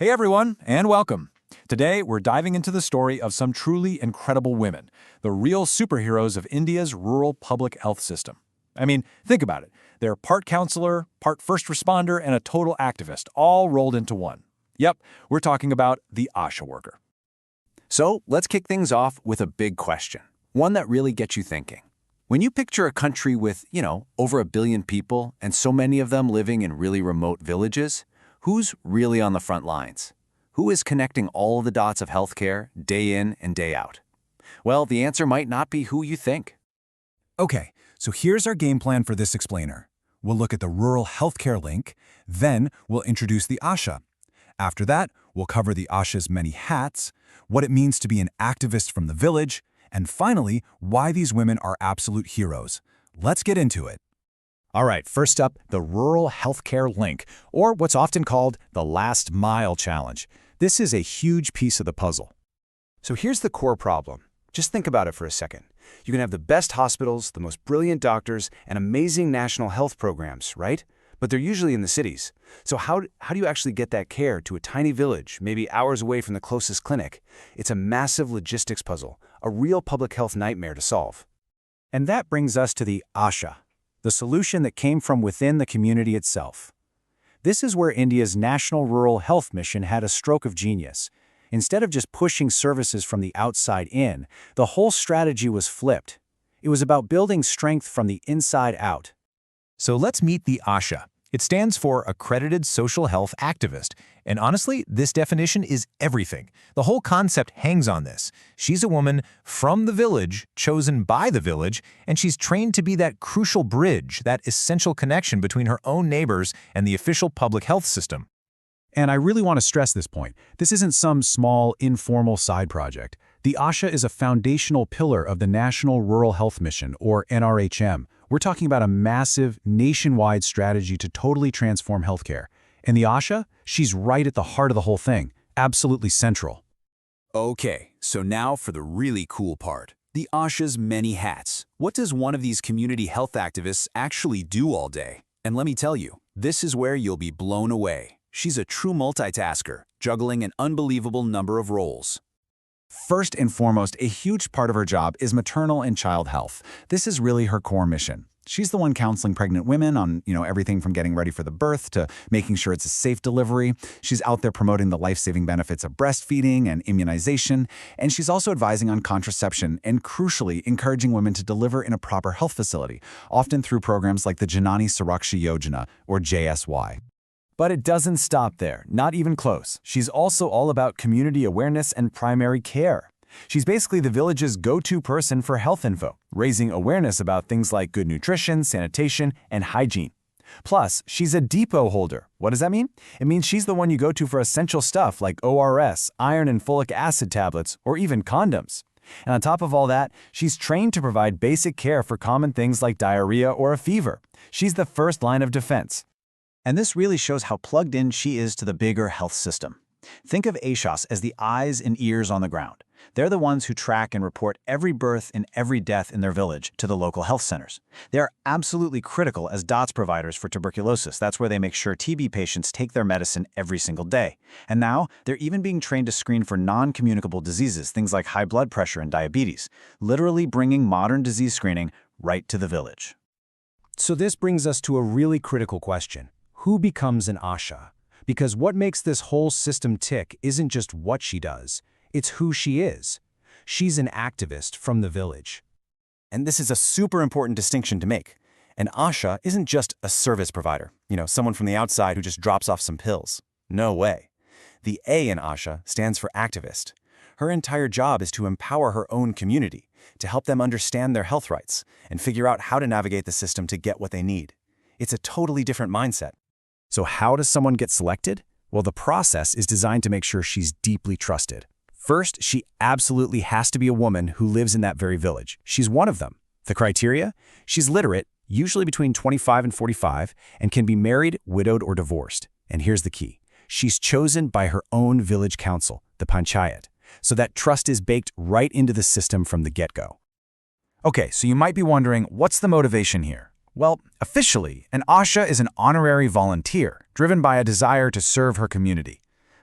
Hey everyone, and welcome. Today, we're diving into the story of some truly incredible women, the real superheroes of India's rural public health system. I mean, think about it. They're part counselor, part first responder, and a total activist, all rolled into one. Yep, we're talking about the ASHA worker. So let's kick things off with a big question, one that really gets you thinking. When you picture a country with, over 1 billion people and so many of them living in really remote villages, who's really on the front lines? Who is connecting all the dots of healthcare day in and day out? Well, the answer might not be who you think. Okay, so here's our game plan for this explainer. We'll look at the rural healthcare link, then we'll introduce the ASHA. After that, we'll cover the ASHA's many hats, what it means to be an activist from the village, and finally, why these women are absolute heroes. Let's get into it. All right, first up, the Rural Healthcare Link, or what's often called the Last Mile Challenge. This is a huge piece of the puzzle. So here's the core problem. Just think about it for a second. You can have the best hospitals, the most brilliant doctors, and amazing national health programs, right? But they're usually in the cities. So how do you actually get that care to a tiny village, maybe hours away from the closest clinic? It's a massive logistics puzzle, a real public health nightmare to solve. And that brings us to the ASHA, the solution that came from within the community itself. This is where India's National Rural Health Mission had a stroke of genius. Instead of just pushing services from the outside in, the whole strategy was flipped. It was about building strength from the inside out. So let's meet the ASHA. It stands for Accredited Social Health Activist. And honestly, this definition is everything. The whole concept hangs on this. She's a woman from the village, chosen by the village, and she's trained to be that crucial bridge, that essential connection between her own neighbors and the official public health system. And I really want to stress this point. This isn't some small, informal side project. The ASHA is a foundational pillar of the National Rural Health Mission, or NRHM. We're talking about a massive, nationwide strategy to totally transform healthcare. And the ASHA, she's right at the heart of the whole thing, absolutely central. Okay, so now for the really cool part. The ASHA's many hats. What does one of these community health activists actually do all day? And let me tell you, this is where you'll be blown away. She's a true multitasker, juggling an unbelievable number of roles. First and foremost, a huge part of her job is maternal and child health. This is really her core mission. She's the one counseling pregnant women on, everything from getting ready for the birth to making sure it's a safe delivery. She's out there promoting the life-saving benefits of breastfeeding and immunization, and she's also advising on contraception and, crucially, encouraging women to deliver in a proper health facility, often through programs like the Janani Suraksha Yojana, or JSY. But it doesn't stop there, not even close. She's also all about community awareness and primary care. She's basically the village's go-to person for health info, raising awareness about things like good nutrition, sanitation, and hygiene. Plus, she's a depot holder. What does that mean? It means she's the one you go to for essential stuff like ORS, iron and folic acid tablets, or even condoms. And on top of all that, she's trained to provide basic care for common things like diarrhea or a fever. She's the first line of defense. And this really shows how plugged in she is to the bigger health system. Think of ASHAs as the eyes and ears on the ground. They're the ones who track and report every birth and every death in their village to the local health centers. They are absolutely critical as DOTS providers for tuberculosis. That's where they make sure TB patients take their medicine every single day. And now, they're even being trained to screen for non-communicable diseases, things like high blood pressure and diabetes, literally bringing modern disease screening right to the village. So this brings us to a really critical question. Who becomes an ASHA? Because what makes this whole system tick isn't just what she does, it's who she is. She's an activist from the village. And this is a super important distinction to make. An ASHA isn't just a service provider, someone from the outside who just drops off some pills. No way. The A in ASHA stands for activist. Her entire job is to empower her own community, to help them understand their health rights, and figure out how to navigate the system to get what they need. It's a totally different mindset. So how does someone get selected? Well, the process is designed to make sure she's deeply trusted. First, she absolutely has to be a woman who lives in that very village. She's one of them. The criteria? She's literate, usually between 25 and 45, and can be married, widowed, or divorced. And here's the key. She's chosen by her own village council, the panchayat. So that trust is baked right into the system from the get-go. Okay, so you might be wondering, what's the motivation here? Well, officially, an ASHA is an honorary volunteer, driven by a desire to serve her community.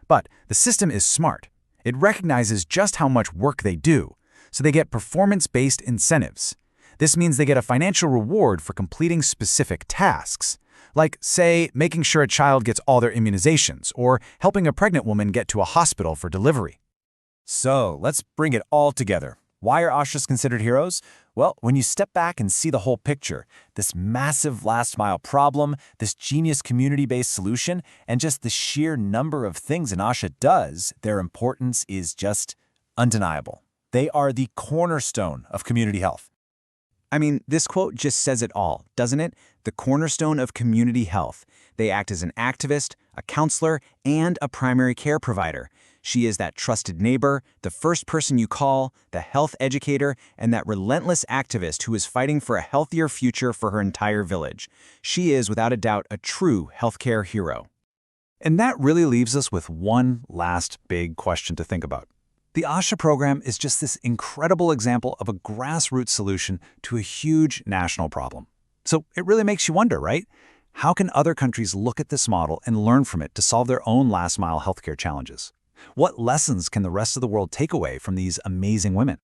But the system is smart. It recognizes just how much work they do, so they get performance-based incentives. This means they get a financial reward for completing specific tasks, like, say, making sure a child gets all their immunizations or helping a pregnant woman get to a hospital for delivery. So, let's bring it all together. Why are ASHAs considered heroes? Well, when you step back and see the whole picture, this massive last-mile problem, this genius community-based solution, and just the sheer number of things an ASHA does, their importance is just undeniable. They are the cornerstone of community health. I mean, this quote just says it all, doesn't it? The cornerstone of community health. They act as an activist, a counselor, and a primary care provider. She is that trusted neighbor, the first person you call, the health educator, and that relentless activist who is fighting for a healthier future for her entire village. She is, without a doubt, a true healthcare hero. And that really leaves us with one last big question to think about. The ASHA program is just this incredible example of a grassroots solution to a huge national problem. So it really makes you wonder, right? How can other countries look at this model and learn from it to solve their own last-mile healthcare challenges? What lessons can the rest of the world take away from these amazing women?